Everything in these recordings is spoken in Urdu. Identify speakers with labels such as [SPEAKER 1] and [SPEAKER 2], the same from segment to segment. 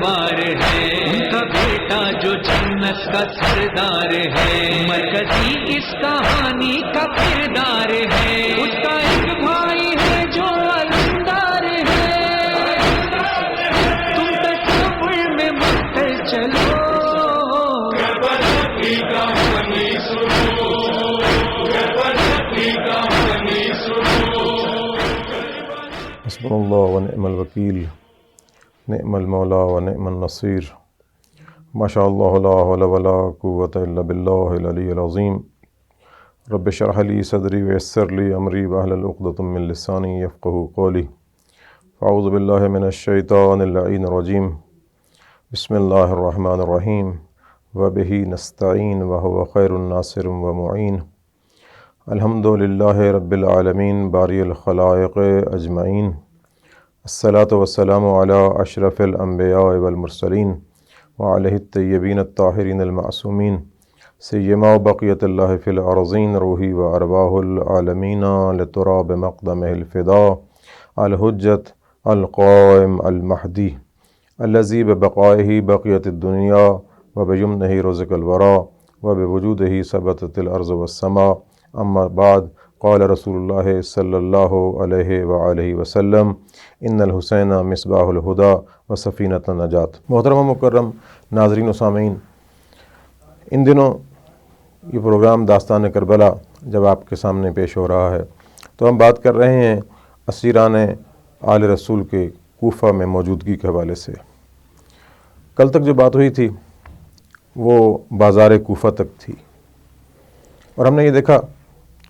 [SPEAKER 1] دربار ہے، ان کا بیٹا جو جنت کا سردار ہے، مرکزی اس کہانی کا کردار ہے، اس کا ایک بھائی ہے جو علمدار ہے، تم تصور میں مت کر چلو
[SPEAKER 2] حسبنا اللہ ونعم الوکیل، نعم المولا ونعم النصیر، ما شاء اللہ لا حول ولا قوۃ الا باللہ العلی العظیم۔ رب اشرح لی صدری ویسر لی امری واحلل عقدۃ من لسانی یفقہوا قولی۔ اعوذ باللہ من الشیطان اللعین الرجیم، بسم اللہ الرحمن الرحیم، وبہ نستعین وہو خیر الناصر ومعین۔ الحمد للہ رب العالمین باری الخلائق اجمعین، الصلاۃ والسلام علی اشرف الانبیاء والمرسلین وعلیہ الطیبین الطاہرین المعصومین، سیما بقیت اللہ فی الارضین، روحی و ارواح العالمین لتراب مقدمہ الفداء، الحجت القائم المہدی الذی ببقائہ بقیت الدنیا وبیمنہ رزق الورا وبوجودہ ثبتت الارض والسماء۔ اما بعد، قال رسول اللہ صلی اللہ علیہ وآلہ وسلم، ان الحسین مصباح الہدیٰ وسفینۃ النجات۔ محترم و مکرم ناظرین و سامعین، ان دنوں یہ پروگرام داستان کربلا جب آپ کے سامنے پیش ہو رہا ہے تو ہم بات کر رہے ہیں اسیران آل رسول کے کوفہ میں موجودگی کے حوالے سے۔ کل تک جو بات ہوئی تھی وہ بازار کوفہ تک تھی، اور ہم نے یہ دیکھا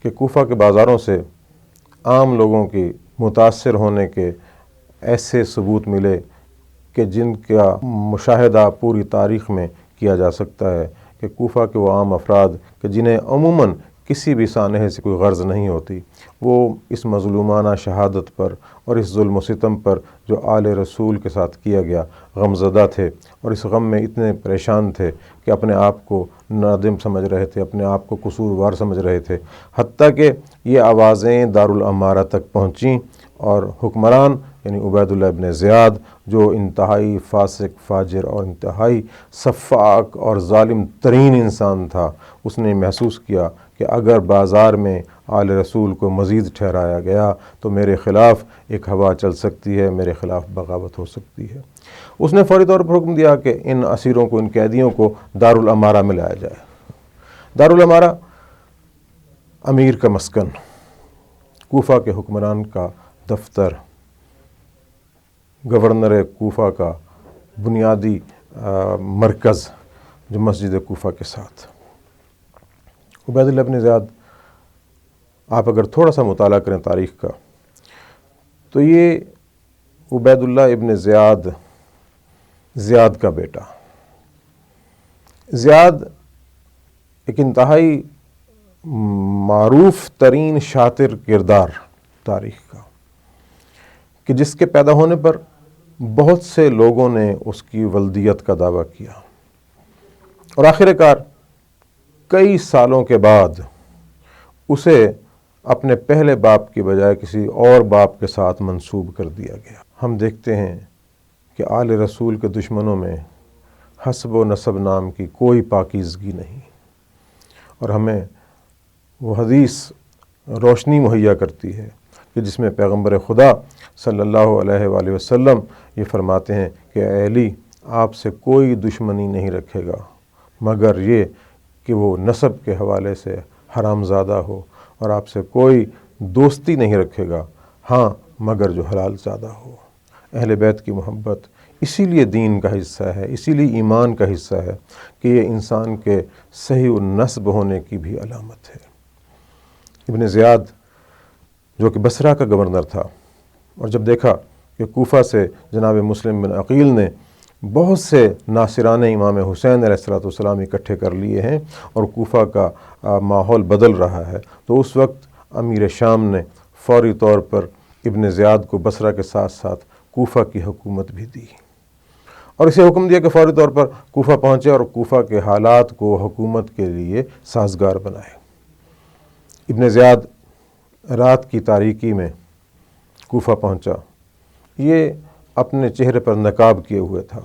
[SPEAKER 2] کہ کوفہ کے بازاروں سے عام لوگوں کی متاثر ہونے کے ایسے ثبوت ملے کہ جن کا مشاہدہ پوری تاریخ میں کیا جا سکتا ہے کہ کوفہ کے وہ عام افراد کہ جنہیں عموماً کسی بھی سانحے سے کوئی غرض نہیں ہوتی، وہ اس مظلومانہ شہادت پر اور اس ظلم و ستم پر جو آل رسول کے ساتھ کیا گیا غمزدہ تھے، اور اس غم میں اتنے پریشان تھے کہ اپنے آپ کو نادم سمجھ رہے تھے، اپنے آپ کو قصوروار سمجھ رہے تھے، حتیٰ کہ یہ آوازیں دارالامارہ تک پہنچیں اور حکمران یعنی عبید اللہ ابن زیاد، جو انتہائی فاسق فاجر اور انتہائی سفاک اور ظالم ترین انسان تھا، اس نے محسوس کیا کہ اگر بازار میں آل رسول کو مزید ٹھہرایا گیا تو میرے خلاف ایک ہوا چل سکتی ہے، میرے خلاف بغاوت ہو سکتی ہے۔ اس نے فوری طور پر حکم دیا کہ ان اسیروں کو، ان قیدیوں کو دارالامارہ میں لایا جائے۔ دارالامارہ امیر کا مسکن، کوفہ کے حکمران کا دفتر، گورنر کوفہ کا بنیادی مرکز جو مسجد کوفہ کے ساتھ۔ عبید اللہ ابن زیاد، آپ اگر تھوڑا سا مطالعہ کریں تاریخ کا تو یہ عبید اللہ ابن زیاد کا بیٹا زیاد ایک انتہائی معروف ترین شاطر کردار تاریخ کا، کہ جس کے پیدا ہونے پر بہت سے لوگوں نے اس کی ولدیت کا دعویٰ کیا، اور آخر کار کئی سالوں کے بعد اسے اپنے پہلے باپ کی بجائے کسی اور باپ کے ساتھ منسوب کر دیا گیا۔ ہم دیکھتے ہیں کہ آل رسول کے دشمنوں میں حسب و نسب نام کی کوئی پاکیزگی نہیں، اور ہمیں وہ حدیث روشنی مہیا کرتی ہے کہ جس میں پیغمبر خدا صلی اللہ علیہ وآلہ وسلم یہ فرماتے ہیں کہ اے علی، آپ سے کوئی دشمنی نہیں رکھے گا مگر یہ کہ وہ نسب کے حوالے سے حرام زادہ ہو، اور آپ سے کوئی دوستی نہیں رکھے گا ہاں مگر جو حلال زادہ ہو۔ اہل بیت کی محبت اسی لیے دین کا حصہ ہے، اسی لیے ایمان کا حصہ ہے کہ یہ انسان کے صحیح النسب ہونے کی بھی علامت ہے۔ ابن زیاد جو کہ بصرہ کا گورنر تھا، اور جب دیکھا کہ کوفہ سے جناب مسلم بن عقیل نے بہت سے ناصران امام حسین علیہ السلام اکٹھے کر لیے ہیں اور کوفہ کا ماحول بدل رہا ہے، تو اس وقت امیر شام نے فوری طور پر ابن زیاد کو بصرہ کے ساتھ ساتھ کوفہ کی حکومت بھی دی، اور اسے حکم دیا کہ فوری طور پر کوفہ پہنچے اور کوفہ کے حالات کو حکومت کے لیے سازگار بنائے۔ ابن زیاد رات کی تاریکی میں کوفہ پہنچا، یہ اپنے چہرے پر نقاب کیے ہوئے تھا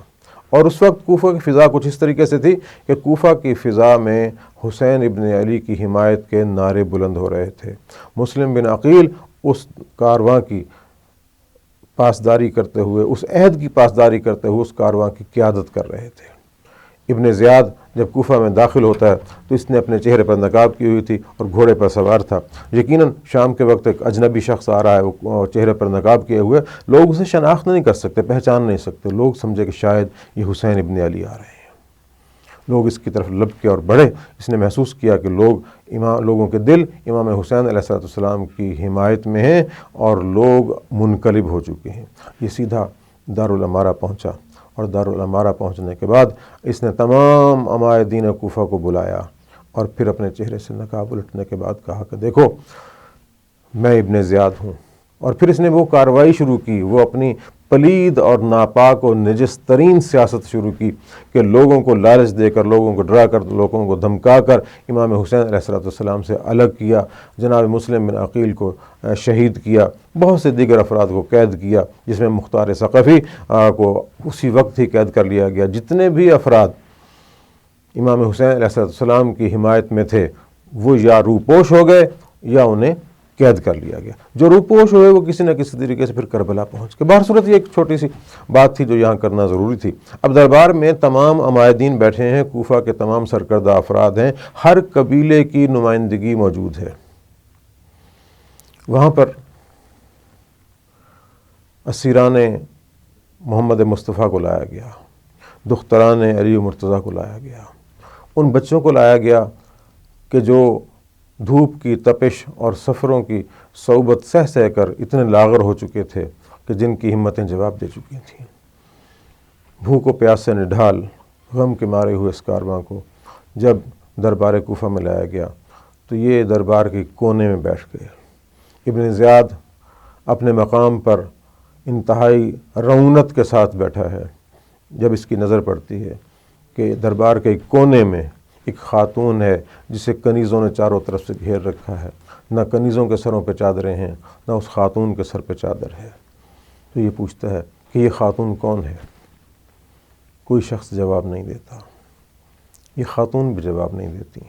[SPEAKER 2] اور اس وقت کوفہ کی فضا کچھ اس طریقے سے تھی کہ کوفہ کی فضا میں حسین ابن علی کی حمایت کے نعرے بلند ہو رہے تھے۔ مسلم بن عقیل اس کارواں کی پاسداری کرتے ہوئے، اس عہد کی پاسداری کرتے ہوئے اس کارواں کی قیادت کر رہے تھے۔ ابن زیاد جب کوفہ میں داخل ہوتا ہے تو اس نے اپنے چہرے پر نقاب کی ہوئی تھی اور گھوڑے پر سوار تھا۔ یقیناً شام کے وقت ایک اجنبی شخص آ رہا ہے، وہ چہرے پر نقاب کیے ہوئے، لوگ اسے شناخت نہیں کر سکتے، پہچان نہیں سکتے، لوگ سمجھے کہ شاید یہ حسین ابن علی آ رہے ہیں۔ لوگ اس کی طرف لپکے اور بڑھے۔ اس نے محسوس کیا کہ لوگوں کے دل امام حسین علیہ السلام کی حمایت میں ہیں اور لوگ منقلب ہو چکے ہیں۔ یہ سیدھا دارالامارہ پہنچا، اور دارالامارہ پہنچنے کے بعد اس نے تمام عمائدین کوفہ کو بلایا اور پھر اپنے چہرے سے نقاب الٹنے کے بعد کہا کہ دیکھو میں ابن زیاد ہوں۔ اور پھر اس نے وہ کارروائی شروع کی، وہ اپنی پلید اور ناپاک و نجس ترین سیاست شروع کی کہ لوگوں کو لالچ دے کر، لوگوں کو ڈرا کر، لوگوں کو دھمکا کر امام حسین علیہ السلام سے الگ کیا، جناب مسلم بن عقیل کو شہید کیا، بہت سے دیگر افراد کو قید کیا، جس میں مختار ثقفی کو اسی وقت ہی قید کر لیا گیا۔ جتنے بھی افراد امام حسین علیہ السلام کی حمایت میں تھے وہ یا روپوش ہو گئے یا انہیں قید کر لیا گیا۔ جو روپوش ہوئے وہ کسی نہ کسی طریقے سے پھر کربلا پہنچ گئے۔ بہر صورت یہ ایک چھوٹی سی بات تھی جو یہاں کرنا ضروری تھی۔ اب دربار میں تمام عمائدین بیٹھے ہیں، کوفہ کے تمام سرکردہ افراد ہیں، ہر قبیلے کی نمائندگی موجود ہے۔ وہاں پر اسیران محمد مصطفیٰ کو لایا گیا، دختران علی و مرتضیٰ کو لایا گیا، ان بچوں کو لایا گیا کہ جو دھوپ کی تپش اور سفروں کی صعوبت سہ سہ کر اتنے لاغر ہو چکے تھے کہ جن کی ہمتیں جواب دے چکی تھیں۔ بھوک و پیاس سے نڈھال، غم کے مارے ہوئے اس کارواں کو جب دربار کوفہ میں لایا گیا تو یہ دربار کے کونے میں بیٹھ گئے۔ ابن زیاد اپنے مقام پر انتہائی رعونت کے ساتھ بیٹھا ہے۔ جب اس کی نظر پڑتی ہے کہ دربار کے کونے میں ایک خاتون ہے جسے کنیزوں نے چاروں طرف سے گھیر رکھا ہے، نہ کنیزوں کے سروں پہ چادریں ہیں، نہ اس خاتون کے سر پہ چادر ہے، تو یہ پوچھتا ہے کہ یہ خاتون کون ہے؟ کوئی شخص جواب نہیں دیتا، یہ خاتون بھی جواب نہیں دیتی۔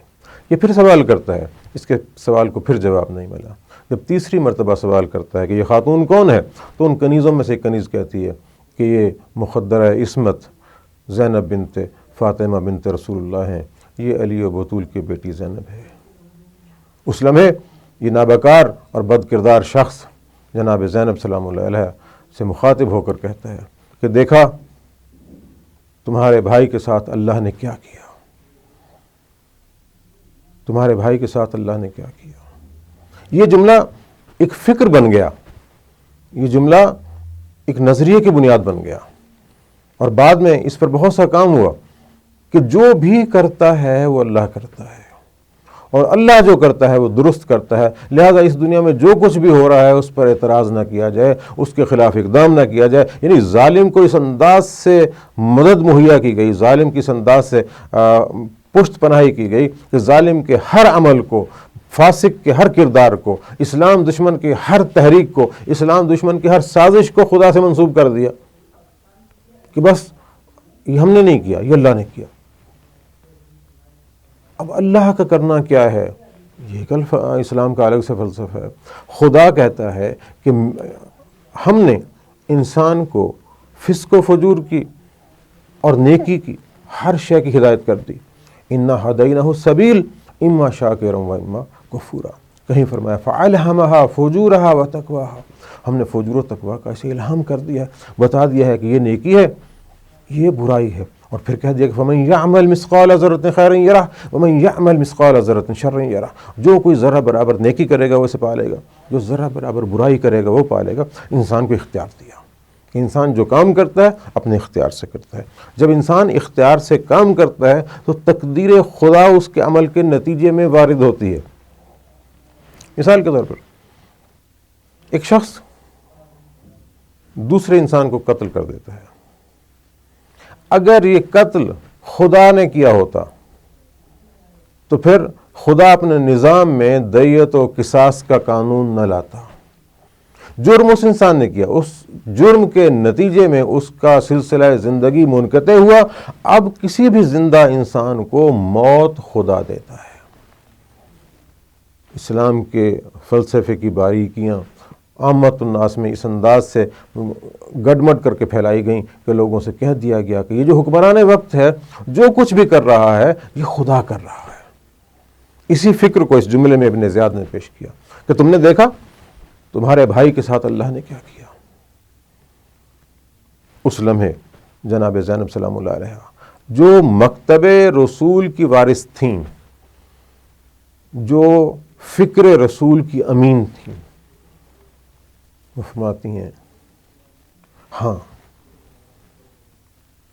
[SPEAKER 2] یہ پھر سوال کرتا ہے، اس کے سوال کو پھر جواب نہیں ملا۔ جب تیسری مرتبہ سوال کرتا ہے کہ یہ خاتون کون ہے، تو ان کنیزوں میں سے ایک کنیز کہتی ہے کہ یہ مخدرہ عصمت زینب بنت فاطمہ بنت رسول اللہ ہیں، یہ علی و بطول کی بیٹی زینب ہے۔ اس لمحے یہ نابکار اور بد کردار شخص جناب زینب سلام اللہ علیہ سے مخاطب ہو کر کہتا ہے کہ دیکھا تمہارے بھائی کے ساتھ اللہ نے کیا کیا، تمہارے بھائی کے ساتھ اللہ نے کیا کیا۔ یہ جملہ ایک فکر بن گیا، یہ جملہ ایک نظریے کی بنیاد بن گیا، اور بعد میں اس پر بہت سا کام ہوا کہ جو بھی کرتا ہے وہ اللہ کرتا ہے، اور اللہ جو کرتا ہے وہ درست کرتا ہے، لہذا اس دنیا میں جو کچھ بھی ہو رہا ہے اس پر اعتراض نہ کیا جائے، اس کے خلاف اقدام نہ کیا جائے۔ یعنی ظالم کو اس انداز سے مدد مہیا کی گئی، ظالم کی اس انداز سے پشت پناہی کی گئی کہ ظالم کے ہر عمل کو، فاسق کے ہر کردار کو، اسلام دشمن کی ہر تحریک کو، اسلام دشمن کی ہر سازش کو خدا سے منسوب کر دیا کہ بس یہ ہم نے نہیں کیا، یہ اللہ نے کیا۔ اب اللہ کا کرنا کیا ہے؟ یہ اسلام کا الگ سے فلسفہ ہے۔ خدا کہتا ہے کہ ہم نے انسان کو فسق و فجور کی اور نیکی کی ہر شے کی ہدایت کر دی۔ انا ہدیناہ السبیل اما شاکرا و اما کفورا۔ کہیں فرمایا فالہمہا فجورہا و تقواہا، ہم نے فجور و تقوی کا اسے الہام کر دیا ہے، بتا دیا ہے کہ یہ نیکی ہے، یہ برائی ہے، اور پھر کہہ دیا کہ فمن یعمل مثقال ذرۃ خیرا یرہ ومن یعمل مثقال ذرۃ شرا یرہ، جو کوئی ذرہ برابر نیکی کرے گا وہ اسے پالے گا، جو ذرہ برابر برائی کرے گا وہ پالے گا۔ انسان کو اختیار دیا، انسان جو کام کرتا ہے اپنے اختیار سے کرتا ہے۔ جب انسان اختیار سے کام کرتا ہے تو تقدیر خدا اس کے عمل کے نتیجے میں وارد ہوتی ہے۔ مثال کے طور پر ایک شخص دوسرے انسان کو قتل کر دیتا ہے، اگر یہ قتل خدا نے کیا ہوتا تو پھر خدا اپنے نظام میں دیت و قصاص کا قانون نہ لاتا، جرم اس انسان نے کیا، اس جرم کے نتیجے میں اس کا سلسلہ زندگی منقطع ہوا. اب کسی بھی زندہ انسان کو موت خدا دیتا ہے. اسلام کے فلسفے کی باریکیاں عامت الناس میں اس انداز سے گڈمڈ کر کے پھیلائی گئیں کہ لوگوں سے کہہ دیا گیا کہ یہ جو حکمران وقت ہے جو کچھ بھی کر رہا ہے یہ خدا کر رہا ہے. اسی فکر کو اس جملے میں ابن زیاد نے پیش کیا کہ تم نے دیکھا تمہارے بھائی کے ساتھ اللہ نے کیا کیا. اس لمحے جناب زینب سلام اللہ علیہ جو مکتب رسول کی وارث تھیں، جو فکر رسول کی امین تھیں، وہ فرماتی ہیں ہاں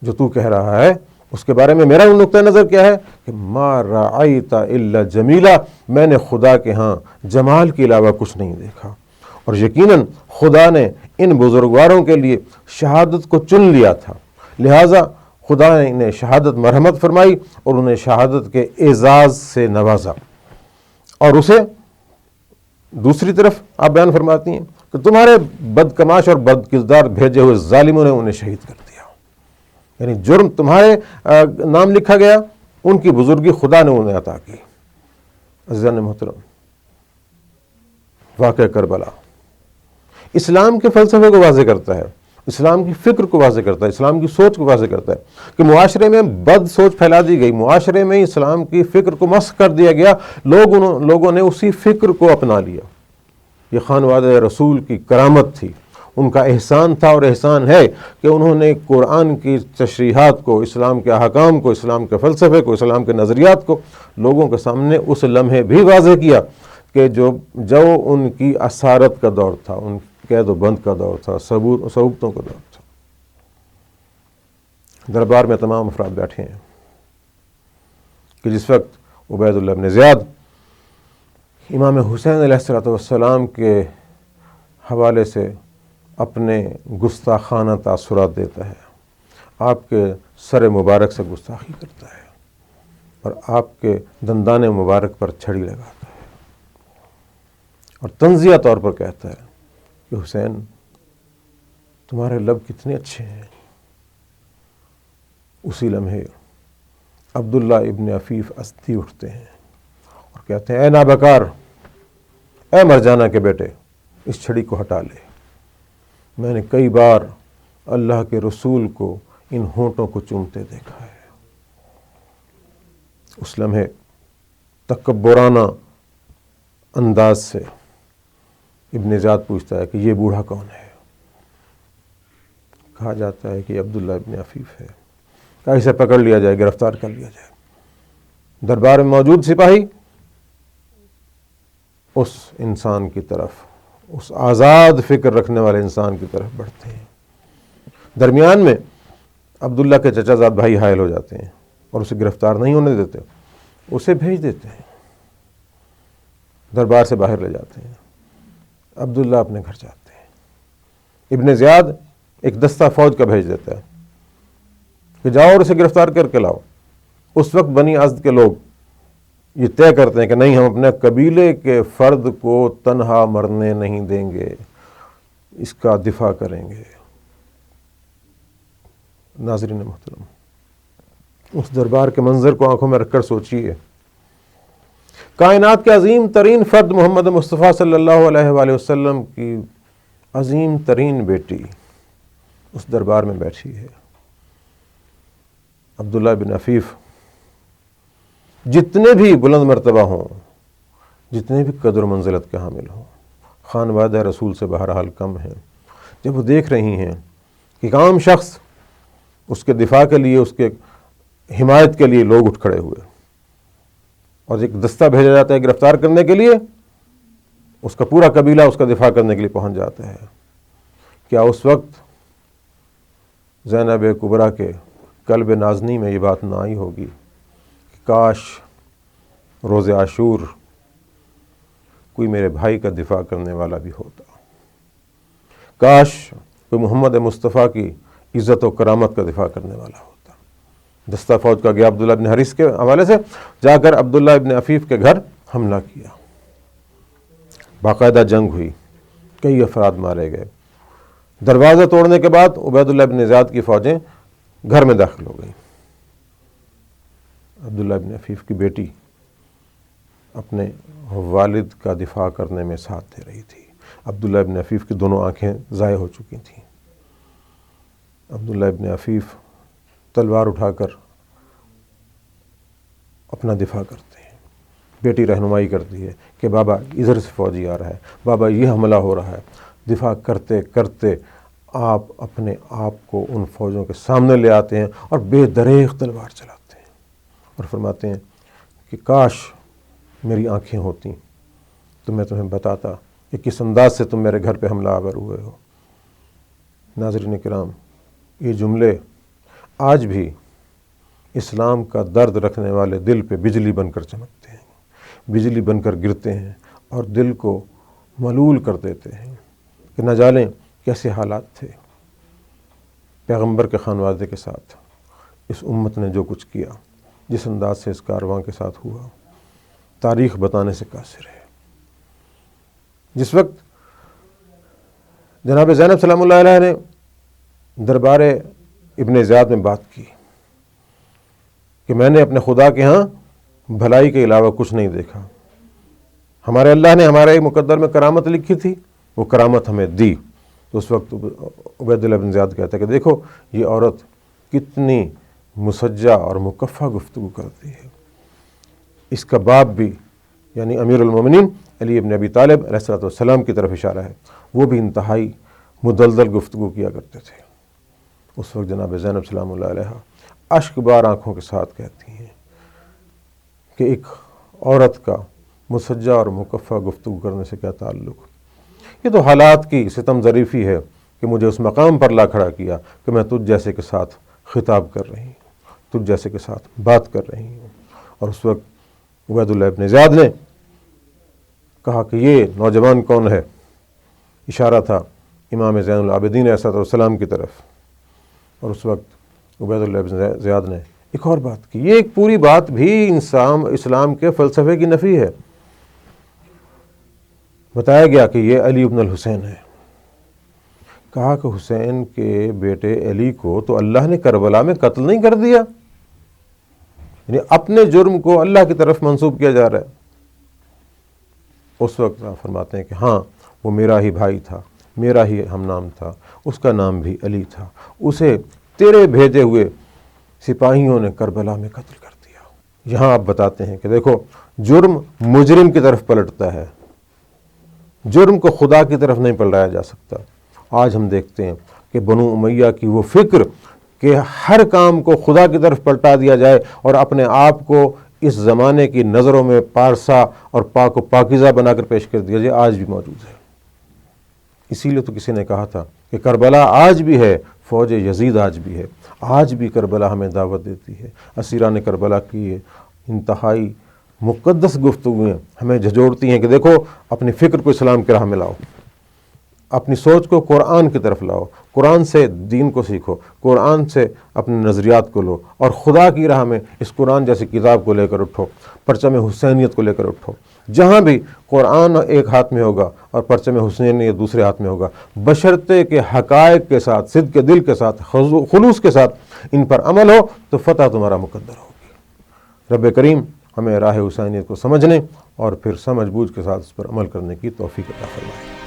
[SPEAKER 2] جو تو کہہ رہا ہے اس کے بارے میں میرا نقطہ نظر کیا ہے کہ ما رأیت الا جمیلا، میں نے خدا کے ہاں جمال کے علاوہ کچھ نہیں دیکھا. اور یقیناً خدا نے ان بزرگواروں کے لیے شہادت کو چن لیا تھا، لہٰذا خدا نے انہیں شہادت مرحمت فرمائی اور انہیں شہادت کے اعزاز سے نوازا. اور اسے دوسری طرف آپ بیان فرماتی ہیں کہ تمہارے بدکماش اور بد کردار بھیجے ہوئے ظالموں نے انہیں شہید کر دیا. یعنی جرم تمہارے نام لکھا گیا، ان کی بزرگی خدا نے انہیں عطا کی. عزیزان محترم، واقعہ کربلا اسلام کے فلسفے کو واضح کرتا ہے، اسلام کی فکر کو واضح کرتا ہے، اسلام کی سوچ کو واضح کرتا ہے کہ معاشرے میں بد سوچ پھیلا دی گئی، معاشرے میں اسلام کی فکر کو مسخ کر دیا گیا، لوگوں نے اسی فکر کو اپنا لیا. یہ خانوادہ رسول کی کرامت تھی، ان کا احسان تھا اور احسان ہے کہ انہوں نے قرآن کی تشریحات کو، اسلام کے احکام کو، اسلام کے فلسفے کو، اسلام کے نظریات کو لوگوں کے سامنے اس لمحے بھی واضح کیا کہ جو ان کی اسارت کا دور تھا، ان قید و بند کا دور تھا، صعوبتوں کا دور تھا. دربار میں تمام افراد بیٹھے ہیں کہ جس وقت عبید اللہ بن زیاد امام حسین علیہ السلام کے حوالے سے اپنے گستاخانہ تاثرات دیتا ہے، آپ کے سر مبارک سے گستاخی کرتا ہے اور آپ کے دندان مبارک پر چھڑی لگاتا ہے اور تنزیہ طور پر کہتا ہے کہ حسین تمہارے لب کتنے اچھے ہیں. اسی لمحے عبداللہ ابن عفیف اسدی اٹھتے ہیں اور کہتے ہیں اے نابکار، اے مرجانہ کے بیٹے، اس چھڑی کو ہٹا لے. میں نے کئی بار اللہ کے رسول کو ان ہونٹوں کو چومتے دیکھا ہے. اس لمحے تکبرانہ انداز سے ابن زیاد پوچھتا ہے کہ یہ بوڑھا کون ہے؟ کہا جاتا ہے کہ عبداللہ ابن عفیف ہے. کہا اسے پکڑ لیا جائے، گرفتار کر لیا جائے. دربار میں موجود سپاہی اس انسان کی طرف، اس آزاد فکر رکھنے والے انسان کی طرف بڑھتے ہیں. درمیان میں عبداللہ کے چچا زاد بھائی حائل ہو جاتے ہیں اور اسے گرفتار نہیں ہونے دیتے، اسے بھیج دیتے ہیں، دربار سے باہر لے جاتے ہیں. عبداللہ اپنے گھر جاتے ہیں. ابن زیاد ایک دستہ فوج کا بھیج دیتا ہے کہ جاؤ اور اسے گرفتار کر کے لاؤ. اس وقت بنی ازد کے لوگ یہ طے کرتے ہیں کہ نہیں، ہم اپنے قبیلے کے فرد کو تنہا مرنے نہیں دیں گے، اس کا دفاع کریں گے. ناظرین محترم، اس دربار کے منظر کو آنکھوں میں رکھ کر سوچئے. کائنات کے عظیم ترین فرد محمد مصطفیٰ صلی اللہ علیہ وآلہ وسلم کی عظیم ترین بیٹی اس دربار میں بیٹھی ہے. عبداللہ بن عفیف جتنے بھی بلند مرتبہ ہوں، جتنے بھی قدر و منزلت کے حامل ہوں، خانوادہ رسول سے بہرحال کم ہیں. جب وہ دیکھ رہی ہیں کہ ایک عام شخص اس کے دفاع کے لیے، اس کے حمایت کے لیے لوگ اٹھ کھڑے ہوئے اور ایک دستہ بھیجا جاتا ہے گرفتار کرنے کے لیے، اس کا پورا قبیلہ اس کا دفاع کرنے کے لیے پہنچ جاتا ہے. کیا اس وقت زینب کبریٰ کے قلب نازنی میں یہ بات نہ آئی ہوگی کہ کاش روز عاشور کوئی میرے بھائی کا دفاع کرنے والا بھی ہوتا، کاش کوئی محمد مصطفیٰ کی عزت و کرامت کا دفاع کرنے والا ہوتا. دستہ فوج کا گیا عبداللہ بن حریث کے حوالے سے، جا کر عبداللہ ابن عفیف کے گھر حملہ کیا. باقاعدہ جنگ ہوئی، کئی افراد مارے گئے۔ دروازہ توڑنے کے بعد عبید اللہ بن زیاد کی فوجیں گھر میں داخل ہو گئیں۔ عبداللہ بن عفیف کی بیٹی اپنے والد کا دفاع کرنے میں ساتھ دے رہی تھی۔ عبداللہ بن عفیف کی دونوں آنکھیں ضائع ہو چکی تھیں۔ عبداللہ بن عفیف تلوار اٹھا کر اپنا دفاع کرتے ہیں۔ بیٹی رہنمائی کرتی ہے کہ بابا ادھر سے فوجی آ رہا ہے، بابا یہ حملہ ہو رہا ہے۔ دفاع کرتے کرتے آپ اپنے آپ کو ان فوجوں کے سامنے لے آتے ہیں اور بے دریغ تلوار چلاتے ہیں اور فرماتے ہیں کہ کاش میری آنکھیں ہوتیں تو میں تمہیں بتاتا کہ کس انداز سے تم میرے گھر پہ حملہ آور ہوئے ہو۔ ناظرین کرام، یہ جملے آج بھی اسلام کا درد رکھنے والے دل پہ بجلی بن کر چمکتے ہیں، بجلی بن کر گرتے ہیں اور دل کو ملول کر دیتے ہیں کہ نہ جانیں کیسے حالات تھے۔ پیغمبر کے خانوادے کے ساتھ اس امت نے جو کچھ کیا، جس انداز سے اس کارواں کے ساتھ ہوا، تاریخ بتانے سے قاصر ہے۔ جس وقت جناب زینب سلام اللہ علیہ نے دربار ابن زیاد میں بات کی کہ میں نے اپنے خدا کے ہاں بھلائی کے علاوہ کچھ نہیں دیکھا، ہمارے اللہ نے ہمارے مقدر میں کرامت لکھی تھی، وہ کرامت ہمیں دی، تو اس وقت عبید اللہ بن زیاد کہتا ہے کہ دیکھو یہ عورت کتنی مسجع اور مکفہ گفتگو کرتی ہے۔ اس کا باپ بھی یعنی امیر المومنین علی ابن ابی طالب علیہ السلام کی طرف اشارہ ہے، وہ بھی انتہائی مدلدل گفتگو کیا کرتے تھے۔ اس وقت جناب زینب سلام اللہ علیہ اشک بار آنکھوں کے ساتھ کہتی ہیں کہ ایک عورت کا مسجع اور مکفہ گفتگو کرنے سے کیا تعلق؟ یہ تو حالات کی ستم ظریفی ہے کہ مجھے اس مقام پر لا کھڑا کیا کہ میں تجھ جیسے کے ساتھ خطاب کر رہی ہوں، تجھ جیسے کے ساتھ بات کر رہی ہوں۔ اور اس وقت عبید اللہ ابن زیاد نے کہا کہ یہ نوجوان کون ہے؟ اشارہ تھا امام زین العابدین علیہ السلام کی طرف۔ اور اس وقت عبید اللہ ابن زیاد نے ایک اور بات کی، یہ ایک پوری بات بھی اسلام کے فلسفے کی نفی ہے۔ بتایا گیا کہ یہ علی ابن الحسین ہے۔ کہا کہ حسین کے بیٹے علی کو تو اللہ نے کربلا میں قتل نہیں کر دیا، یعنی اپنے جرم کو اللہ کی طرف منسوب کیا جا رہا ہے۔ اس وقت آپ فرماتے ہیں کہ ہاں وہ میرا ہی بھائی تھا، میرا ہی ہم نام تھا، اس کا نام بھی علی تھا، اسے تیرے بھیجے ہوئے سپاہیوں نے کربلا میں قتل کر دیا۔ یہاں آپ بتاتے ہیں کہ دیکھو جرم مجرم کی طرف پلٹتا ہے، جرم کو خدا کی طرف نہیں پلٹایا جا سکتا۔ آج ہم دیکھتے ہیں کہ بنو امیہ کی وہ فکر کہ ہر کام کو خدا کی طرف پلٹا دیا جائے اور اپنے آپ کو اس زمانے کی نظروں میں پارسا اور پاک و پاکیزہ بنا کر پیش کر دیا جائے، آج بھی موجود ہے۔ اسی لیے تو کسی نے کہا تھا کہ کربلا آج بھی ہے، فوج یزید آج بھی ہے، آج بھی کربلا ہمیں دعوت دیتی ہے۔ اسیران کربلا کی انتہائی مقدس گفتگویں ہمیں جھجوڑتی ہیں کہ دیکھو اپنی فکر کو اسلام کی راہ میں لاؤ، اپنی سوچ کو قرآن کی طرف لاؤ، قرآن سے دین کو سیکھو، قرآن سے اپنے نظریات کو لو اور خدا کی راہ میں اس قرآن جیسی کتاب کو لے کر اٹھو، پرچم حسینیت کو لے کر اٹھو۔ جہاں بھی قرآن ایک ہاتھ میں ہوگا اور پرچم حسینیت دوسرے ہاتھ میں ہوگا، بشرطے کے حقائق کے ساتھ، صدق کے دل کے ساتھ، خلوص کے ساتھ ان پر عمل ہو تو فتح تمہارا مقدر ہوگی۔ رب کریم ہمیں راہ حسینیت کو سمجھنے اور پھر سمجھ بوجھ کے ساتھ اس پر عمل کرنے کی توفیق عطا فرمائے۔